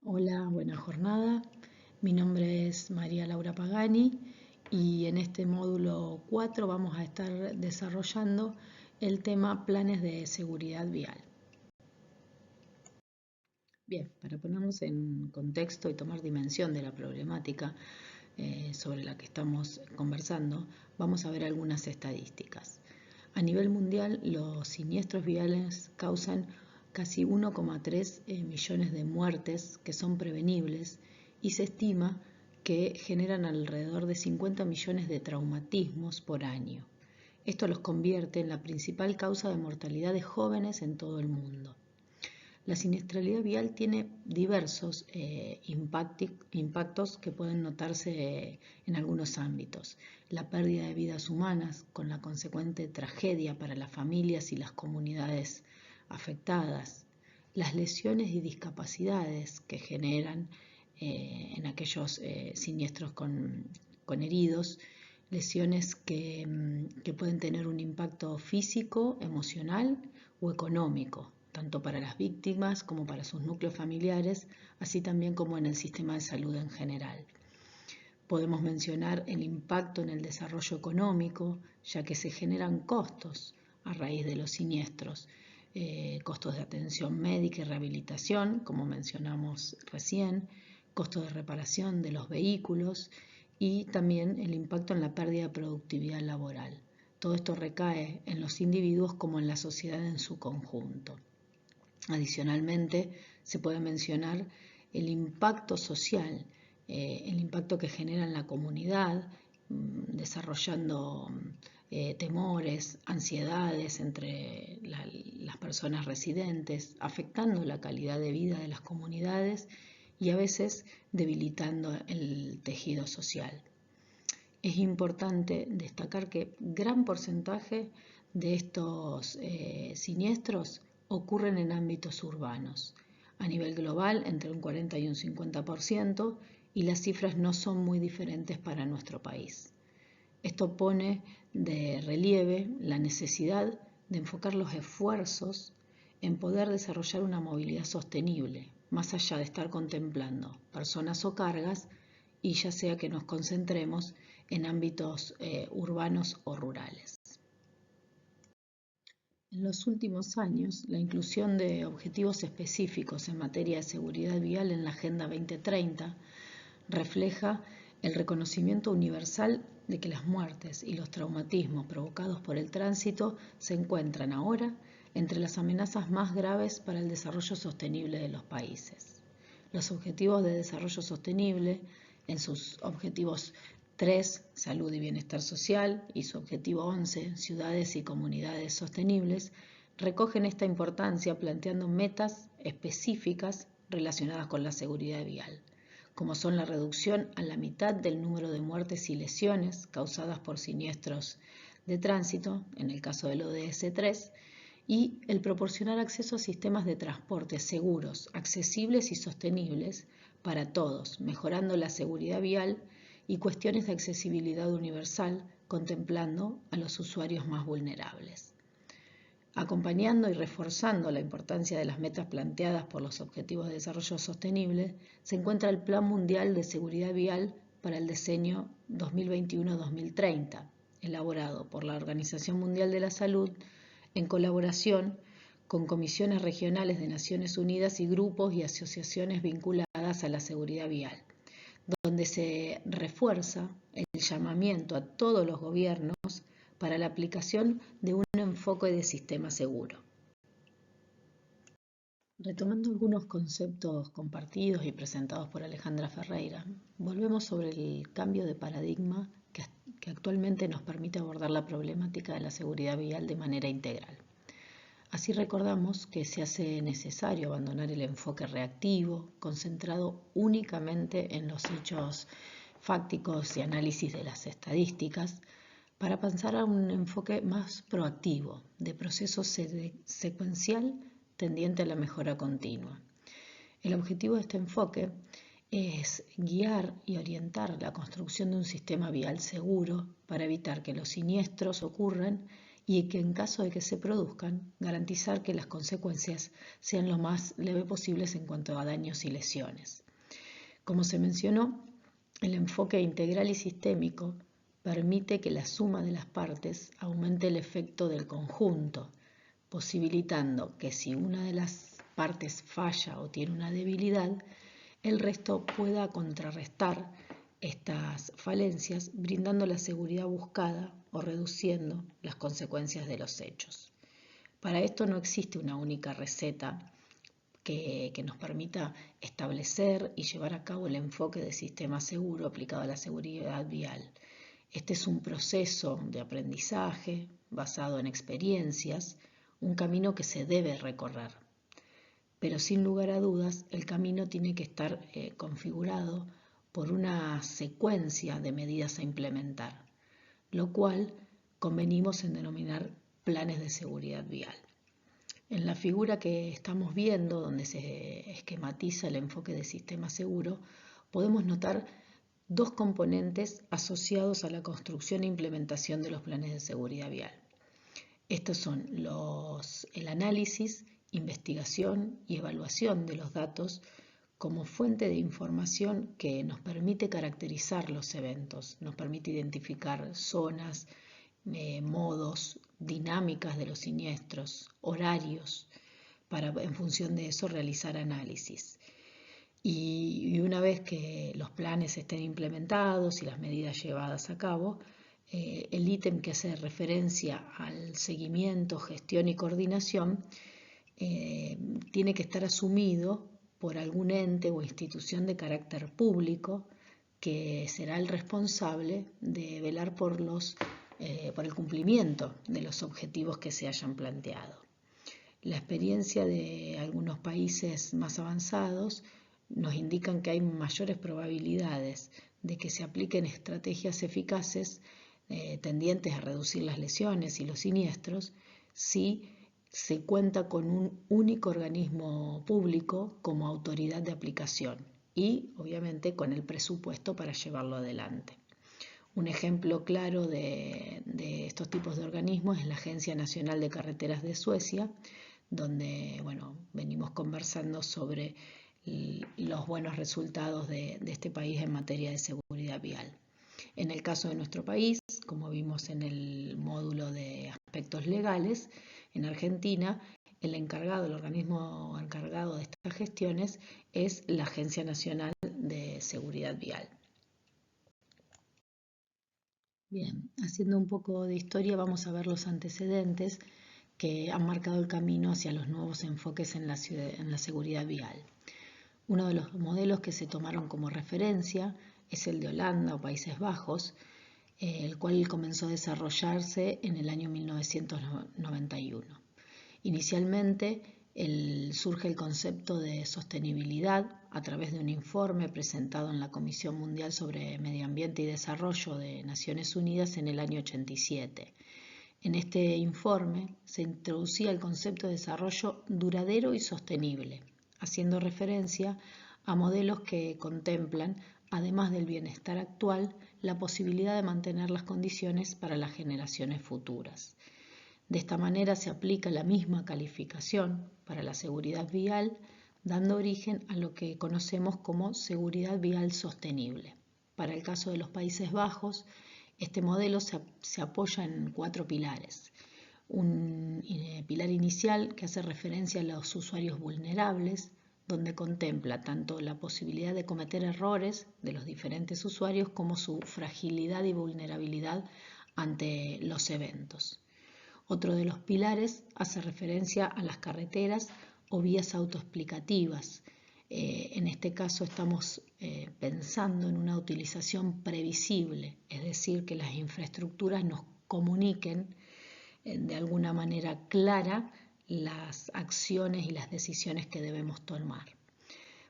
Hola, buena jornada. Mi nombre es María Laura Pagani y en este módulo 4 vamos a estar desarrollando el tema planes de seguridad vial. Bien, para ponernos en contexto y tomar dimensión de la problemática sobre la que estamos conversando, vamos a ver algunas estadísticas. A nivel mundial, los siniestros viales causan casi 1,3 millones de muertes que son prevenibles y se estima que generan alrededor de 50 millones de traumatismos por año. Esto los convierte en la principal causa de mortalidad de jóvenes en todo el mundo. La siniestralidad vial tiene diversos impactos que pueden notarse en algunos ámbitos. La pérdida de vidas humanas con la consecuente tragedia para las familias y las comunidades afectadas. Las lesiones y discapacidades que generan en aquellos siniestros con heridos, lesiones que pueden tener un impacto físico, emocional o económico, tanto para las víctimas como para sus núcleos familiares, así también como en el sistema de salud en general. Podemos mencionar el impacto en el desarrollo económico, ya que se generan costos a raíz de los siniestros, costos de atención médica y rehabilitación, como mencionamos recién, costos de reparación de los vehículos y también el impacto en la pérdida de productividad laboral. Todo esto recae en los individuos como en la sociedad en su conjunto. Adicionalmente, se puede mencionar el impacto social, el impacto que genera en la comunidad, desarrollando temores, ansiedades entre las personas residentes, afectando la calidad de vida de las comunidades y a veces debilitando el tejido social. Es importante destacar que gran porcentaje de estos siniestros ocurren en ámbitos urbanos. A nivel global, entre un 40 y un 50%, y las cifras no son muy diferentes para nuestro país. Esto pone de relieve la necesidad de enfocar los esfuerzos en poder desarrollar una movilidad sostenible, más allá de estar contemplando personas o cargas, y ya sea que nos concentremos en ámbitos urbanos o rurales. En los últimos años, la inclusión de objetivos específicos en materia de seguridad vial en la Agenda 2030 refleja el reconocimiento universal de que las muertes y los traumatismos provocados por el tránsito se encuentran ahora entre las amenazas más graves para el desarrollo sostenible de los países. Los Objetivos de Desarrollo Sostenible, en sus objetivos 3, Salud y Bienestar Social, y su objetivo 11, Ciudades y Comunidades Sostenibles, recogen esta importancia planteando metas específicas relacionadas con la seguridad vial, como son la reducción a la mitad del número de muertes y lesiones causadas por siniestros de tránsito, en el caso del ODS 3, y el proporcionar acceso a sistemas de transporte seguros, accesibles y sostenibles para todos, mejorando la seguridad vial y cuestiones de accesibilidad universal, contemplando a los usuarios más vulnerables. Acompañando y reforzando la importancia de las metas planteadas por los Objetivos de Desarrollo Sostenible, se encuentra el Plan Mundial de Seguridad Vial para el Decenio 2021-2030, elaborado por la Organización Mundial de la Salud en colaboración con comisiones regionales de Naciones Unidas y grupos y asociaciones vinculadas a la seguridad vial, donde se refuerza el llamamiento a todos los gobiernos para la aplicación de un enfoque de sistema seguro. Retomando algunos conceptos compartidos y presentados por Alejandra Ferreira, volvemos sobre el cambio de paradigma que actualmente nos permite abordar la problemática de la seguridad vial de manera integral. Así recordamos que se hace necesario abandonar el enfoque reactivo, concentrado únicamente en los hechos fácticos y análisis de las estadísticas, para pasar a un enfoque más proactivo, de proceso secuencial tendiente a la mejora continua. El objetivo de este enfoque es guiar y orientar la construcción de un sistema vial seguro para evitar que los siniestros ocurran y que en caso de que se produzcan, garantizar que las consecuencias sean lo más leve posibles en cuanto a daños y lesiones. Como se mencionó, el enfoque integral y sistémico permite que la suma de las partes aumente el efecto del conjunto, posibilitando que si una de las partes falla o tiene una debilidad, el resto pueda contrarrestar estas falencias, brindando la seguridad buscada o reduciendo las consecuencias de los hechos. Para esto no existe una única receta que nos permita establecer y llevar a cabo el enfoque de sistema seguro aplicado a la seguridad vial. Este es un proceso de aprendizaje basado en experiencias, un camino que se debe recorrer. Pero sin lugar a dudas, el camino tiene que estar configurado por una secuencia de medidas a implementar, lo cual convenimos en denominar planes de seguridad vial. En la figura que estamos viendo, donde se esquematiza el enfoque de sistema seguro, podemos notar dos componentes asociados a la construcción e implementación de los planes de seguridad vial. Estos son el análisis, investigación y evaluación de los datos como fuente de información que nos permite caracterizar los eventos, nos permite identificar zonas, modos, dinámicas de los siniestros, horarios, para en función de eso realizar análisis. Y una vez que los planes estén implementados y las medidas llevadas a cabo, el ítem que hace referencia al seguimiento, gestión y coordinación tiene que estar asumido por algún ente o institución de carácter público que será el responsable de velar por el cumplimiento de los objetivos que se hayan planteado. La experiencia de algunos países más avanzados nos indican que hay mayores probabilidades de que se apliquen estrategias eficaces tendientes a reducir las lesiones y los siniestros si se cuenta con un único organismo público como autoridad de aplicación y obviamente con el presupuesto para llevarlo adelante. Un ejemplo claro de estos tipos de organismos es la Agencia Nacional de Carreteras de Suecia, donde venimos conversando sobre los buenos resultados de este país en materia de seguridad vial. En el caso de nuestro país, como vimos en el módulo de aspectos legales, en Argentina, el organismo encargado de estas gestiones es la Agencia Nacional de Seguridad Vial. Bien, haciendo un poco de historia, vamos a ver los antecedentes que han marcado el camino hacia los nuevos enfoques en la seguridad vial. Uno de los modelos que se tomaron como referencia es el de Holanda o Países Bajos, el cual comenzó a desarrollarse en el año 1991. Inicialmente surge el concepto de sostenibilidad a través de un informe presentado en la Comisión Mundial sobre Medio Ambiente y Desarrollo de Naciones Unidas en el año 87. En este informe se introducía el concepto de desarrollo duradero y sostenible, haciendo referencia a modelos que contemplan, además del bienestar actual, la posibilidad de mantener las condiciones para las generaciones futuras. De esta manera se aplica la misma calificación para la seguridad vial, dando origen a lo que conocemos como seguridad vial sostenible. Para el caso de los Países Bajos, este modelo se apoya en 4 pilares. Un pilar inicial que hace referencia a los usuarios vulnerables, donde contempla tanto la posibilidad de cometer errores de los diferentes usuarios como su fragilidad y vulnerabilidad ante los eventos. Otro de los pilares hace referencia a las carreteras o vías autoexplicativas. En este caso estamos pensando en una utilización previsible, es decir, que las infraestructuras nos comuniquen de alguna manera clara las acciones y las decisiones que debemos tomar.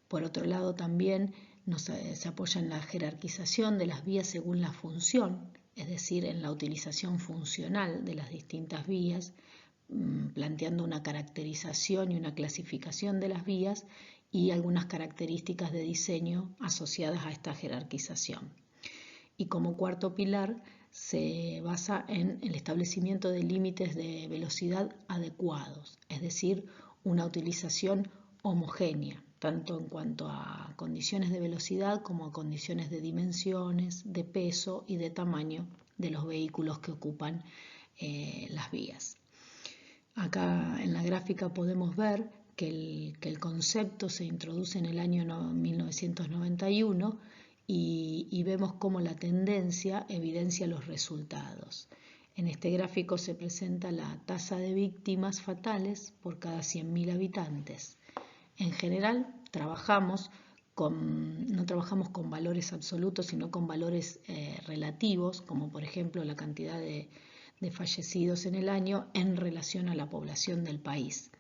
Por otro lado, también se apoya en la jerarquización de las vías según la función, es decir, en la utilización funcional de las distintas vías, planteando una caracterización y una clasificación de las vías y algunas características de diseño asociadas a esta jerarquización. Y como cuarto pilar se basa en el establecimiento de límites de velocidad adecuados, es decir, una utilización homogénea, tanto en cuanto a condiciones de velocidad como a condiciones de dimensiones, de peso y de tamaño de los vehículos que ocupan las vías. Acá en la gráfica podemos ver que el concepto se introduce en el año 1991 y vemos cómo la tendencia evidencia los resultados. En este gráfico se presenta la tasa de víctimas fatales por cada 100.000 habitantes. En general, no trabajamos con valores absolutos, sino con valores relativos, como por ejemplo la cantidad de fallecidos en el año en relación a la población del país.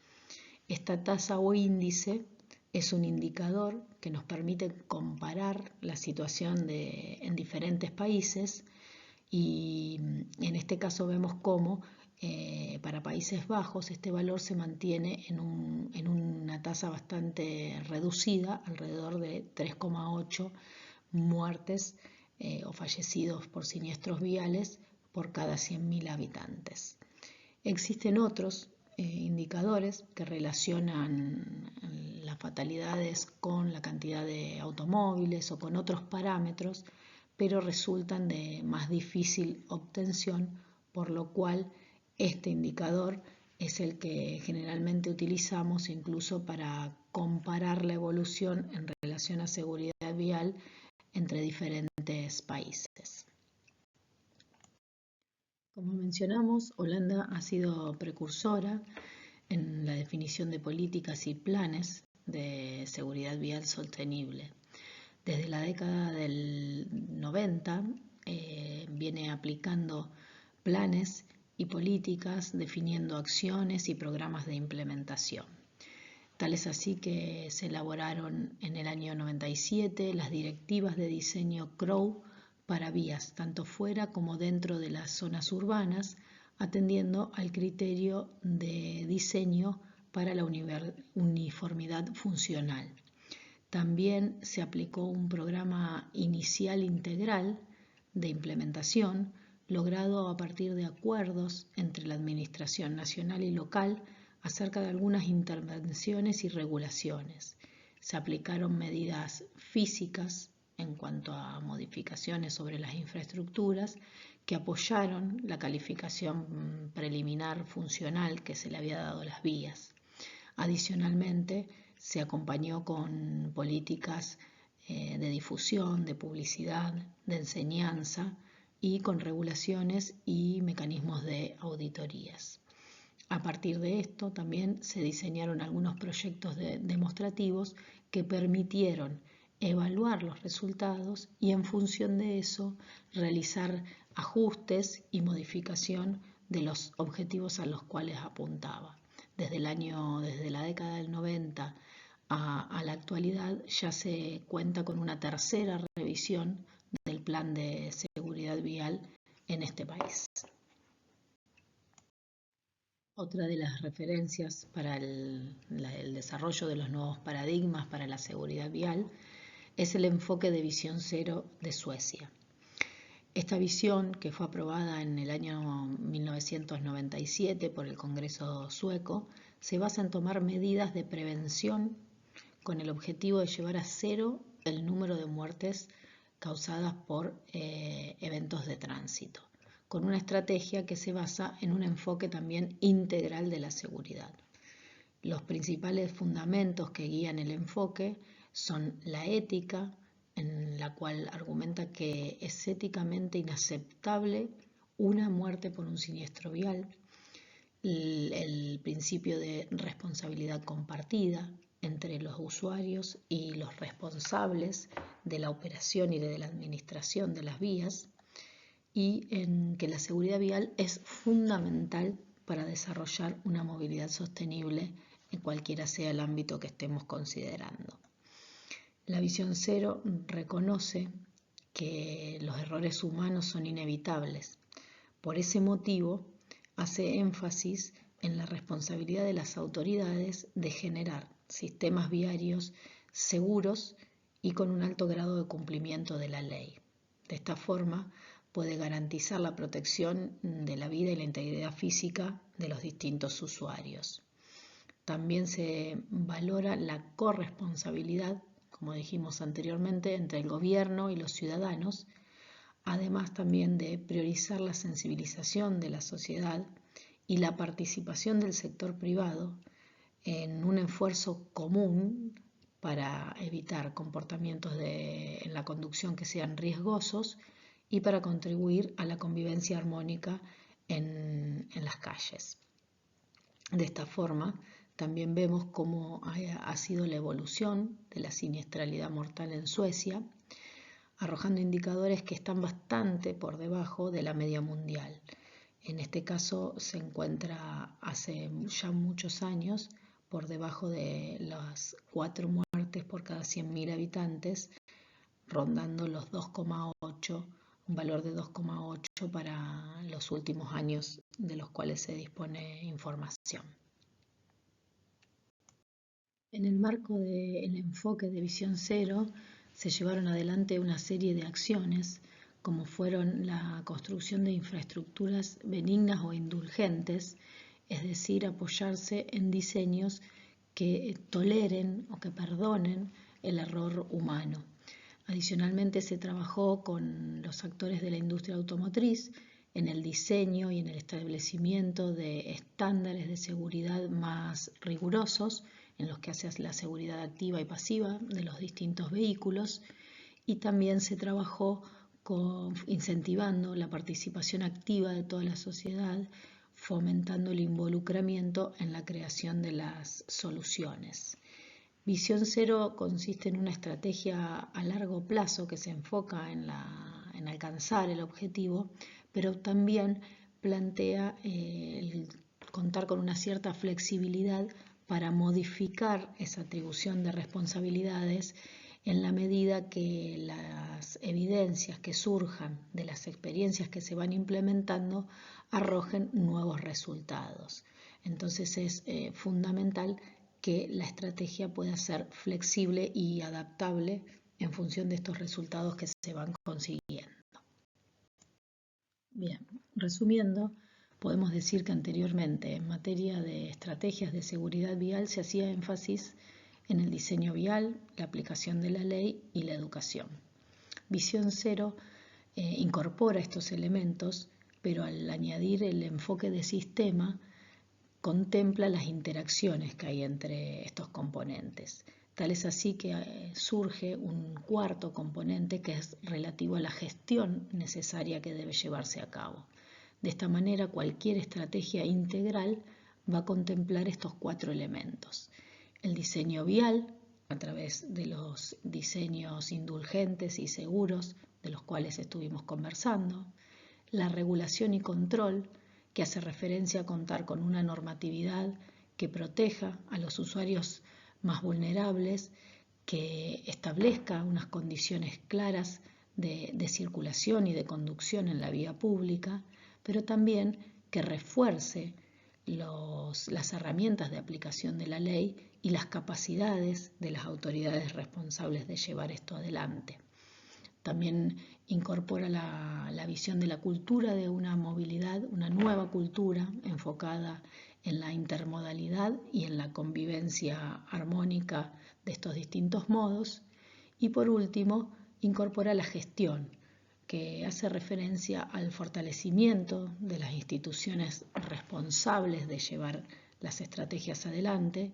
Esta tasa o índice es un indicador que nos permite comparar la situación en diferentes países y en este caso vemos cómo para Países Bajos este valor se mantiene en una tasa bastante reducida, alrededor de 3,8 muertes o fallecidos por siniestros viales por cada 100.000 habitantes. Existen otros indicadores que relacionan las fatalidades con la cantidad de automóviles o con otros parámetros, pero resultan de más difícil obtención, por lo cual este indicador es el que generalmente utilizamos incluso para comparar la evolución en relación a seguridad vial entre diferentes países. Como mencionamos, Holanda ha sido precursora en la definición de políticas y planes de seguridad vial sostenible. Desde la década del 90 viene aplicando planes y políticas, definiendo acciones y programas de implementación. Tal es así que se elaboraron en el año 97 las directivas de diseño CROW para vías, tanto fuera como dentro de las zonas urbanas, atendiendo al criterio de diseño para la uniformidad funcional. También se aplicó un programa inicial integral de implementación logrado a partir de acuerdos entre la Administración Nacional y Local acerca de algunas intervenciones y regulaciones. Se aplicaron medidas físicas en cuanto a modificaciones sobre las infraestructuras que apoyaron la calificación preliminar funcional que se le había dado a las vías. Adicionalmente, se acompañó con políticas de difusión, de publicidad, de enseñanza y con regulaciones y mecanismos de auditorías. A partir de esto también se diseñaron algunos proyectos demostrativos que permitieron evaluar los resultados y en función de eso realizar ajustes y modificación de los objetivos a los cuales apuntaba. Desde la década del 90 a la actualidad ya se cuenta con una tercera revisión del plan de seguridad vial en este país. Otra de las referencias para el desarrollo de los nuevos paradigmas para la seguridad vial es el enfoque de visión cero de Suecia. Esta visión, que fue aprobada en el año 1997 por el Congreso sueco, se basa en tomar medidas de prevención con el objetivo de llevar a cero el número de muertes causadas por eventos de tránsito, con una estrategia que se basa en un enfoque también integral de la seguridad. Los principales fundamentos que guían el enfoque son la ética, en la cual argumenta que es éticamente inaceptable una muerte por un siniestro vial, el principio de responsabilidad compartida entre los usuarios y los responsables de la operación y de la administración de las vías, y en que la seguridad vial es fundamental para desarrollar una movilidad sostenible en cualquiera sea el ámbito que estemos considerando. La visión cero reconoce que los errores humanos son inevitables. Por ese motivo, hace énfasis en la responsabilidad de las autoridades de generar sistemas viarios seguros y con un alto grado de cumplimiento de la ley. De esta forma, puede garantizar la protección de la vida y la integridad física de los distintos usuarios. También se valora la corresponsabilidad, como dijimos anteriormente, entre el gobierno y los ciudadanos, además también de priorizar la sensibilización de la sociedad y la participación del sector privado en un esfuerzo común para evitar comportamientos en la conducción que sean riesgosos y para contribuir a la convivencia armónica en las calles. De esta forma, también vemos cómo ha sido la evolución de la siniestralidad mortal en Suecia, arrojando indicadores que están bastante por debajo de la media mundial. En este caso se encuentra hace ya muchos años por debajo de las 4 muertes por cada 100.000 habitantes, rondando los 2,8, un valor de 2,8 para los últimos años de los cuales se dispone información. En el marco del enfoque de Visión Cero se llevaron adelante una serie de acciones, como fueron la construcción de infraestructuras benignas o indulgentes, es decir, apoyarse en diseños que toleren o que perdonen el error humano. Adicionalmente se trabajó con los actores de la industria automotriz en el diseño y en el establecimiento de estándares de seguridad más rigurosos en los que hace la seguridad activa y pasiva de los distintos vehículos, y también se trabajó incentivando la participación activa de toda la sociedad, fomentando el involucramiento en la creación de las soluciones. Visión Cero consiste en una estrategia a largo plazo que se enfoca en alcanzar el objetivo, pero también plantea el contar con una cierta flexibilidad para modificar esa atribución de responsabilidades en la medida que las evidencias que surjan de las experiencias que se van implementando arrojen nuevos resultados. Entonces es fundamental que la estrategia pueda ser flexible y adaptable en función de estos resultados que se van consiguiendo. Bien, resumiendo, podemos decir que anteriormente en materia de estrategias de seguridad vial se hacía énfasis en el diseño vial, la aplicación de la ley y la educación. Visión Cero incorpora estos elementos, pero al añadir el enfoque de sistema, contempla las interacciones que hay entre estos componentes. Tal es así que surge un cuarto componente que es relativo a la gestión necesaria que debe llevarse a cabo. De esta manera, cualquier estrategia integral va a contemplar estos 4 elementos. El diseño vial, a través de los diseños indulgentes y seguros, de los cuales estuvimos conversando. La regulación y control, que hace referencia a contar con una normatividad que proteja a los usuarios más vulnerables, que establezca unas condiciones claras de circulación y de conducción en la vía pública, pero también que refuerce las herramientas de aplicación de la ley y las capacidades de las autoridades responsables de llevar esto adelante. También incorpora la visión de la cultura de una movilidad, una nueva cultura enfocada en la intermodalidad y en la convivencia armónica de estos distintos modos. Y por último, incorpora la gestión, que hace referencia al fortalecimiento de las instituciones responsables de llevar las estrategias adelante,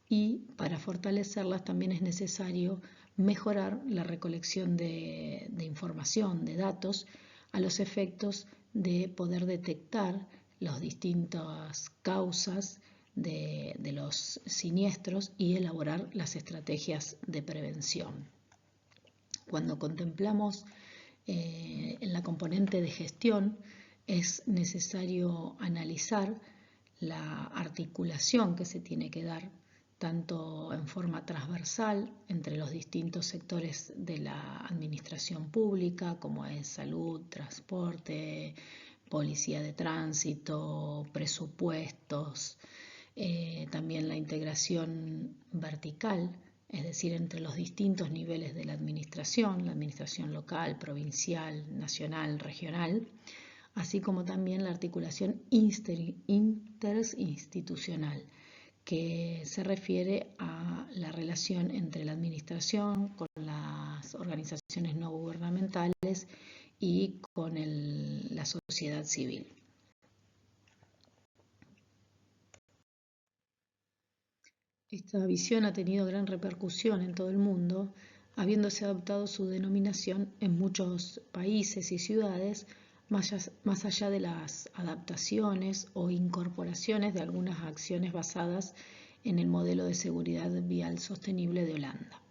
y para fortalecerlas también es necesario mejorar la recolección de información, de datos, a los efectos de poder detectar las distintas causas de los siniestros y elaborar las estrategias de prevención. Cuando contemplamos en la componente de gestión, es necesario analizar la articulación que se tiene que dar tanto en forma transversal entre los distintos sectores de la administración pública, como es salud, transporte, policía de tránsito, presupuestos, también la integración vertical es decir, entre los distintos niveles de la administración local, provincial, nacional, regional, así como también la articulación interinstitucional, que se refiere a la relación entre la administración con las organizaciones no gubernamentales y con la sociedad civil. Esta visión ha tenido gran repercusión en todo el mundo, habiéndose adoptado su denominación en muchos países y ciudades, más allá de las adaptaciones o incorporaciones de algunas acciones basadas en el modelo de seguridad vial sostenible de Holanda.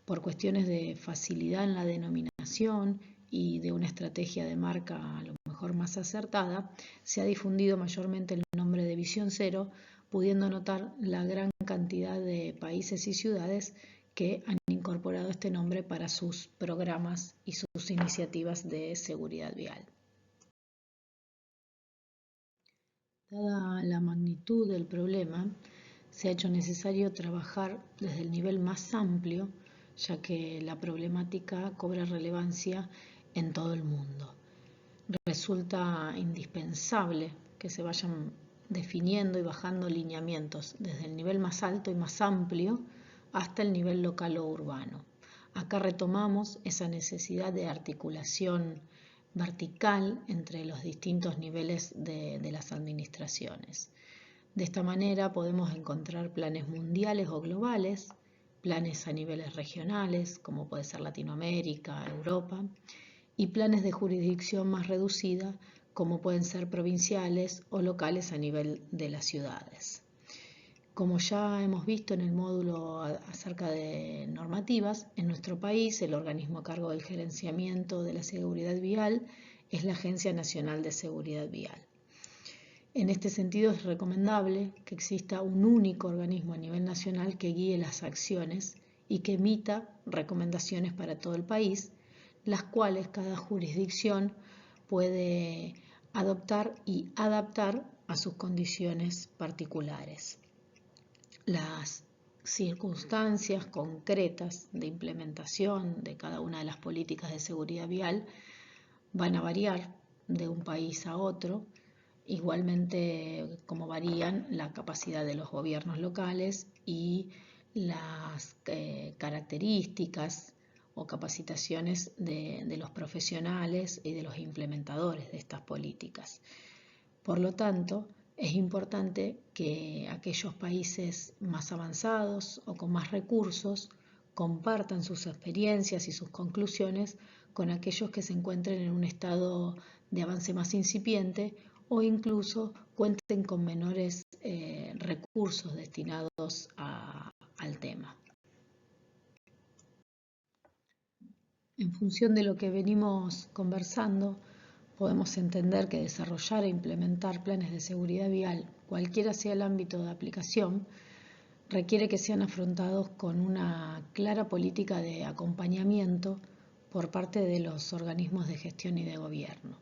Por cuestiones de facilidad en la denominación y de una estrategia de marca a lo mejor más acertada, se ha difundido mayormente el nombre de Visión Cero, pudiendo notar la gran cantidad de países y ciudades que han incorporado este nombre para sus programas y sus iniciativas de seguridad vial. Dada la magnitud del problema, se ha hecho necesario trabajar desde el nivel más amplio, ya que la problemática cobra relevancia en todo el mundo. Resulta indispensable que se vayan definiendo y bajando lineamientos desde el nivel más alto y más amplio hasta el nivel local o urbano. Acá retomamos esa necesidad de articulación vertical entre los distintos niveles de las administraciones. De esta manera podemos encontrar planes mundiales o globales, planes a niveles regionales, como puede ser Latinoamérica, Europa, y planes de jurisdicción más reducida, como pueden ser provinciales o locales a nivel de las ciudades. Como ya hemos visto en el módulo acerca de normativas, en nuestro país el organismo a cargo del gerenciamiento de la seguridad vial es la Agencia Nacional de Seguridad Vial. En este sentido es recomendable que exista un único organismo a nivel nacional que guíe las acciones y que emita recomendaciones para todo el país, las cuales cada jurisdicción puede adoptar y adaptar a sus condiciones particulares. Las circunstancias concretas de implementación de cada una de las políticas de seguridad vial van a variar de un país a otro, igualmente como varían la capacidad de los gobiernos locales y las características o capacitaciones de los profesionales y de los implementadores de estas políticas. Por lo tanto, es importante que aquellos países más avanzados o con más recursos compartan sus experiencias y sus conclusiones con aquellos que se encuentren en un estado de avance más incipiente o incluso cuenten con menores recursos destinados al tema. En función de lo que venimos conversando, podemos entender que desarrollar e implementar planes de seguridad vial, cualquiera sea el ámbito de aplicación, requiere que sean afrontados con una clara política de acompañamiento por parte de los organismos de gestión y de gobierno.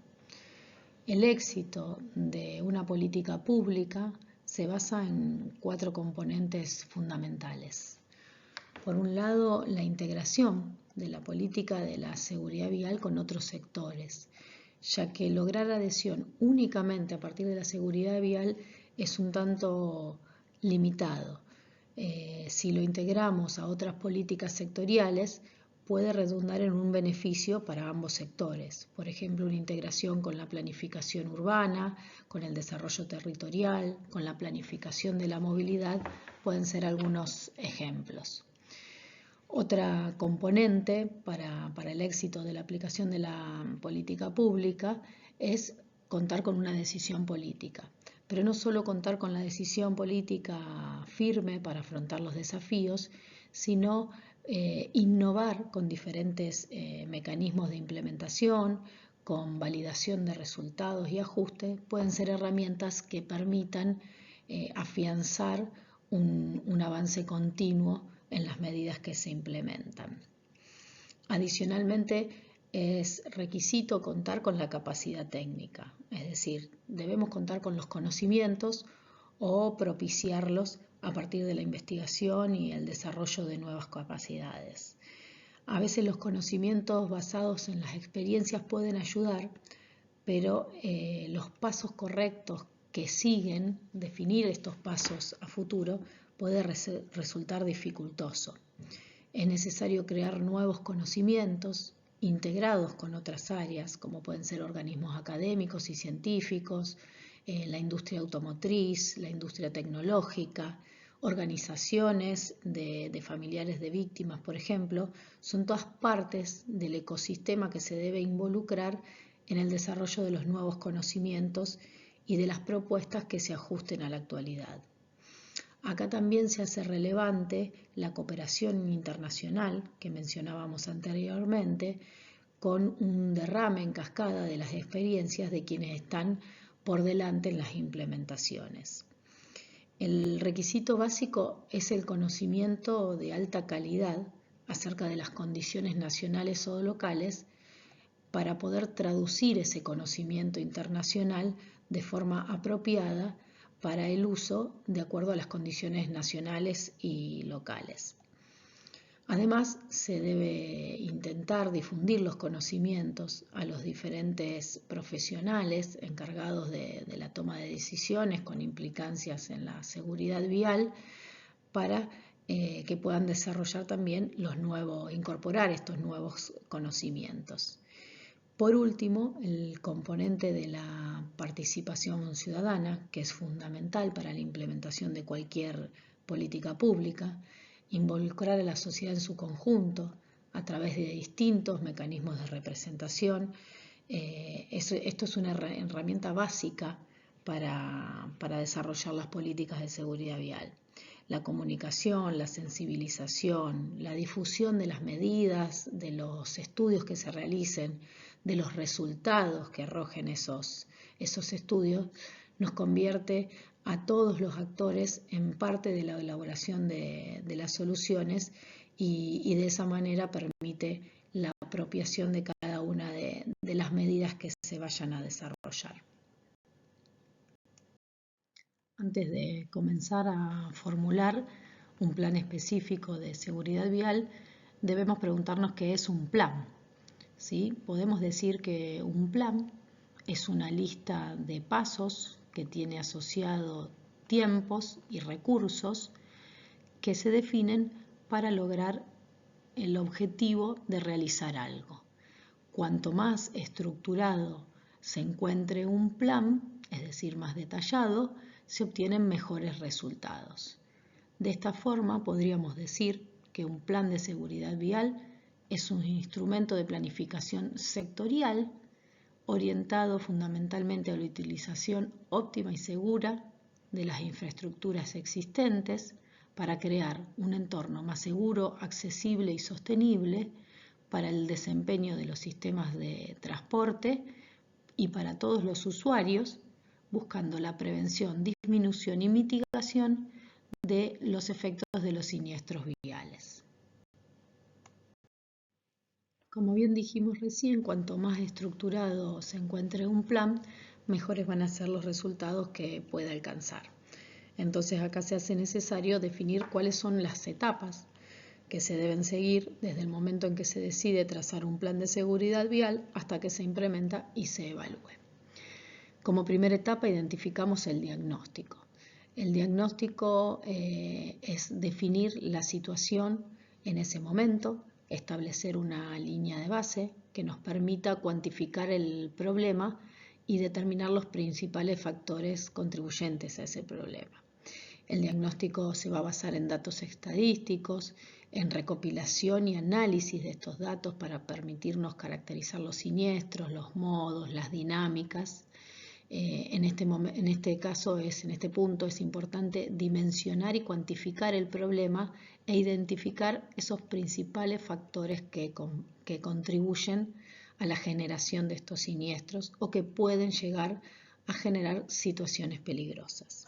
El éxito de una política pública se basa en 4 componentes fundamentales. Por un lado, la integración de la política de la seguridad vial con otros sectores, ya que lograr adhesión únicamente a partir de la seguridad vial es un tanto limitado. Si lo integramos a otras políticas sectoriales, puede redundar en un beneficio para ambos sectores. Por ejemplo, una integración con la planificación urbana, con el desarrollo territorial, con la planificación de la movilidad, pueden ser algunos ejemplos. Otra componente para el éxito de la aplicación de la política pública es contar con una decisión política. Pero no solo contar con la decisión política firme para afrontar los desafíos, sino innovar con diferentes mecanismos de implementación, con validación de resultados y ajustes, pueden ser herramientas que permitan afianzar un avance continuo en las medidas que se implementan. Adicionalmente, es requisito contar con la capacidad técnica, es decir, debemos contar con los conocimientos o propiciarlos a partir de la investigación y el desarrollo de nuevas capacidades. A veces los conocimientos basados en las experiencias pueden ayudar, pero los pasos correctos que siguen, definir estos pasos a futuro, puede resultar dificultoso. Es necesario crear nuevos conocimientos integrados con otras áreas, como pueden ser organismos académicos y científicos, la industria automotriz, la industria tecnológica, organizaciones de familiares de víctimas, por ejemplo, son todas partes del ecosistema que se debe involucrar en el desarrollo de los nuevos conocimientos y de las propuestas que se ajusten a la actualidad. Acá también se hace relevante la cooperación internacional que mencionábamos anteriormente, con un derrame en cascada de las experiencias de quienes están por delante en las implementaciones. El requisito básico es el conocimiento de alta calidad acerca de las condiciones nacionales o locales para poder traducir ese conocimiento internacional de forma apropiada para el uso de acuerdo a las condiciones nacionales y locales. Además, se debe intentar difundir los conocimientos a los diferentes profesionales encargados de la toma de decisiones con implicancias en la seguridad vial para que puedan desarrollar también incorporar estos nuevos conocimientos. Por último, el componente de la participación ciudadana, que es fundamental para la implementación de cualquier política pública, involucrar a la sociedad en su conjunto a través de distintos mecanismos de representación. Esto es una herramienta básica para desarrollar las políticas de seguridad vial. La comunicación, la sensibilización, la difusión de las medidas, de los estudios que se realicen, de los resultados que arrojen esos estudios, nos convierte a todos los actores en parte de la elaboración de las soluciones y de esa manera permite la apropiación de cada una de las medidas que se vayan a desarrollar. Antes de comenzar a formular un plan específico de seguridad vial, debemos preguntarnos qué es un plan. ¿Sí? Podemos decir que un plan es una lista de pasos que tiene asociado tiempos y recursos que se definen para lograr el objetivo de realizar algo. Cuanto más estructurado se encuentre un plan, es decir, más detallado, se obtienen mejores resultados. De esta forma podríamos decir que un plan de seguridad vial es un instrumento de planificación sectorial orientado fundamentalmente a la utilización óptima y segura de las infraestructuras existentes para crear un entorno más seguro, accesible y sostenible para el desempeño de los sistemas de transporte y para todos los usuarios, buscando la prevención, disminución y mitigación de los efectos de los siniestros viales. Como bien dijimos recién, cuanto más estructurado se encuentre un plan, mejores van a ser los resultados que pueda alcanzar. Entonces acá se hace necesario definir cuáles son las etapas que se deben seguir desde el momento en que se decide trazar un plan de seguridad vial hasta que se implementa y se evalúe. Como primera etapa identificamos el diagnóstico. El diagnóstico es definir la situación en ese momento, establecer una línea de base que nos permita cuantificar el problema y determinar los principales factores contribuyentes a ese problema. El diagnóstico se va a basar en datos estadísticos, en recopilación y análisis de estos datos para permitirnos caracterizar los siniestros, los modos, las dinámicas. En este punto es importante dimensionar y cuantificar el problema e identificar esos principales factores que contribuyen a la generación de estos siniestros o que pueden llegar a generar situaciones peligrosas.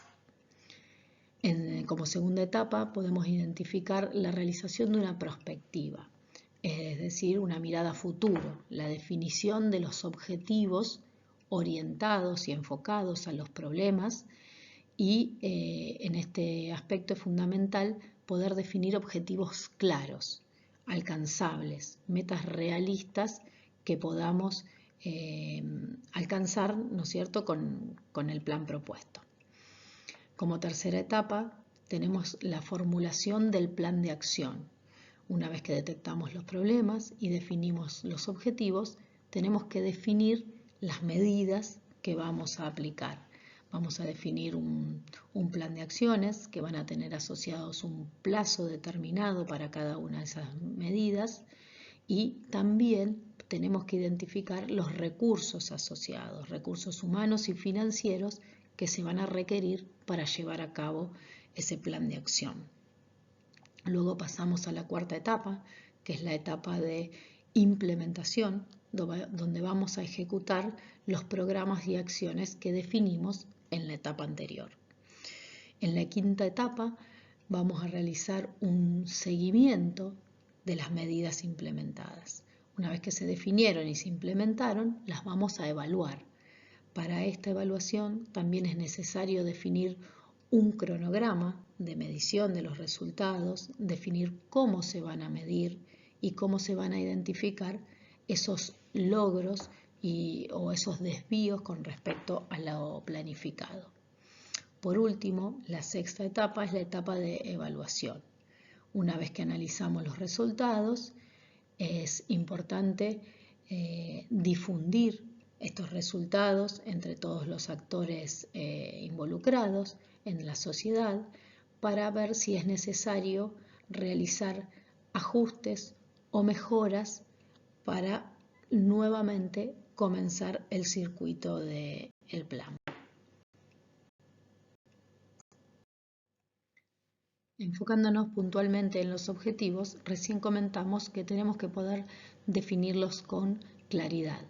Como segunda etapa podemos identificar la realización de una prospectiva, es decir, una mirada a futuro, la definición de los objetivos orientados y enfocados a los problemas y en este aspecto es fundamental poder definir objetivos claros, alcanzables, metas realistas que podamos alcanzar, ¿no es cierto?, con el plan propuesto. Como tercera etapa tenemos la formulación del plan de acción. Una vez que detectamos los problemas y definimos los objetivos, tenemos que definir las medidas que vamos a aplicar. Vamos a definir un plan de acciones que van a tener asociados un plazo determinado para cada una de esas medidas y también tenemos que identificar los recursos asociados, recursos humanos y financieros que se van a requerir para llevar a cabo ese plan de acción. Luego pasamos a la cuarta etapa, que es la etapa de implementación, donde vamos a ejecutar los programas y acciones que definimos en la etapa anterior. En la quinta etapa vamos a realizar un seguimiento de las medidas implementadas. Una vez que se definieron y se implementaron, las vamos a evaluar. Para esta evaluación también es necesario definir un cronograma de medición de los resultados, definir cómo se van a medir y cómo se van a identificar esos logros o esos desvíos con respecto a lo planificado. Por último, la sexta etapa es la etapa de evaluación. Una vez que analizamos los resultados, es importante difundir estos resultados entre todos los actores involucrados en la sociedad para ver si es necesario realizar ajustes o mejoras para nuevamente comenzar el circuito del plan. Enfocándonos puntualmente en los objetivos, recién comentamos que tenemos que poder definirlos con claridad.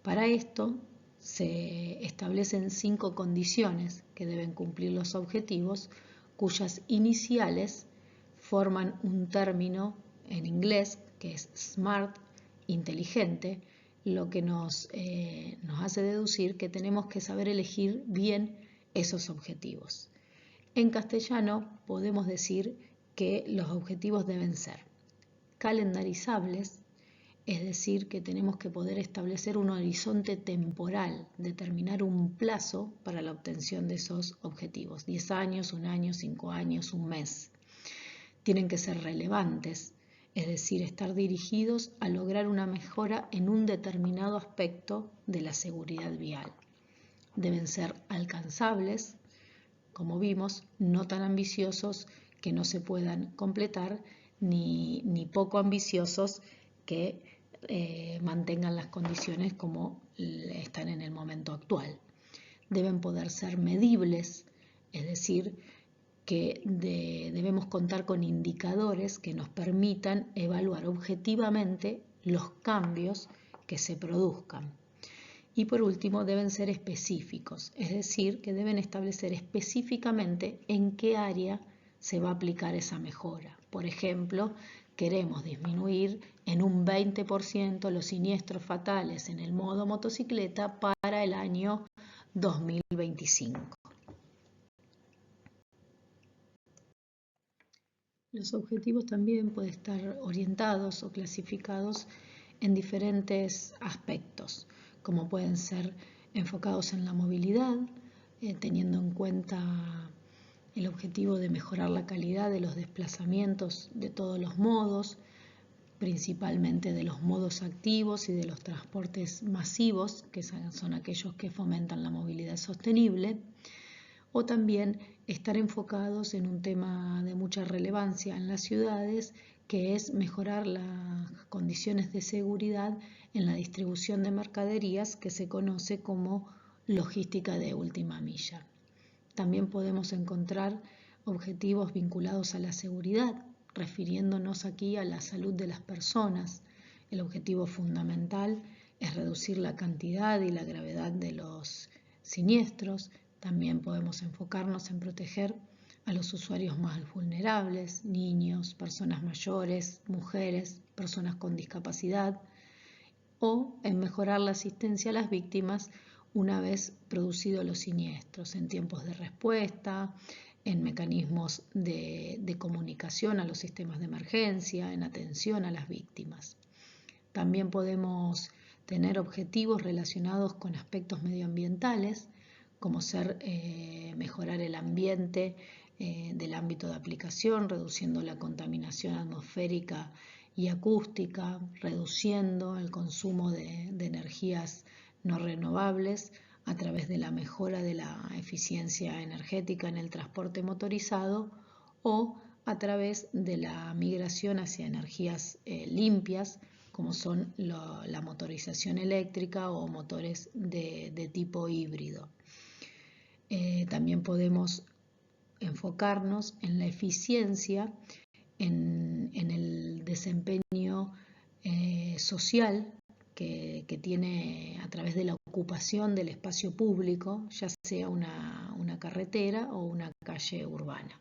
Para esto se establecen 5 condiciones que deben cumplir los objetivos, cuyas iniciales forman un término en inglés que es SMART, inteligente, lo que nos hace deducir que tenemos que saber elegir bien esos objetivos. En castellano podemos decir que los objetivos deben ser calendarizables, es decir, que tenemos que poder establecer un horizonte temporal, determinar un plazo para la obtención de esos objetivos, 10 años, 1 año, 5 años, 1 mes. Tienen que ser relevantes, es decir, estar dirigidos a lograr una mejora en un determinado aspecto de la seguridad vial. Deben ser alcanzables, como vimos, no tan ambiciosos que no se puedan completar, ni poco ambiciosos que mantengan las condiciones como están en el momento actual. Deben poder ser medibles, es decir, que debemos contar con indicadores que nos permitan evaluar objetivamente los cambios que se produzcan. Y por último, deben ser específicos, es decir, que deben establecer específicamente en qué área se va a aplicar esa mejora. Por ejemplo, queremos disminuir en un 20% los siniestros fatales en el modo motocicleta para el año 2025. Los objetivos también pueden estar orientados o clasificados en diferentes aspectos, como pueden ser enfocados en la movilidad, teniendo en cuenta el objetivo de mejorar la calidad de los desplazamientos de todos los modos, principalmente de los modos activos y de los transportes masivos, que son aquellos que fomentan la movilidad sostenible, o también estar enfocados en un tema de mucha relevancia en las ciudades, que es mejorar las condiciones de seguridad en la distribución de mercaderías, que se conoce como logística de última milla. También podemos encontrar objetivos vinculados a la seguridad, refiriéndonos aquí a la salud de las personas. El objetivo fundamental es reducir la cantidad y la gravedad de los siniestros. También podemos enfocarnos en proteger a los usuarios más vulnerables, niños, personas mayores, mujeres, personas con discapacidad, o en mejorar la asistencia a las víctimas una vez producidos los siniestros, en tiempos de respuesta, en mecanismos de comunicación a los sistemas de emergencia, en atención a las víctimas. También podemos tener objetivos relacionados con aspectos medioambientales, como mejorar el ambiente del ámbito de aplicación, reduciendo la contaminación atmosférica y acústica, reduciendo el consumo de energías no renovables a través de la mejora de la eficiencia energética en el transporte motorizado o a través de la migración hacia energías limpias, como son la motorización eléctrica o motores de tipo híbrido. También podemos enfocarnos en la eficiencia, en el desempeño social que tiene a través de la ocupación del espacio público, ya sea una carretera o una calle urbana.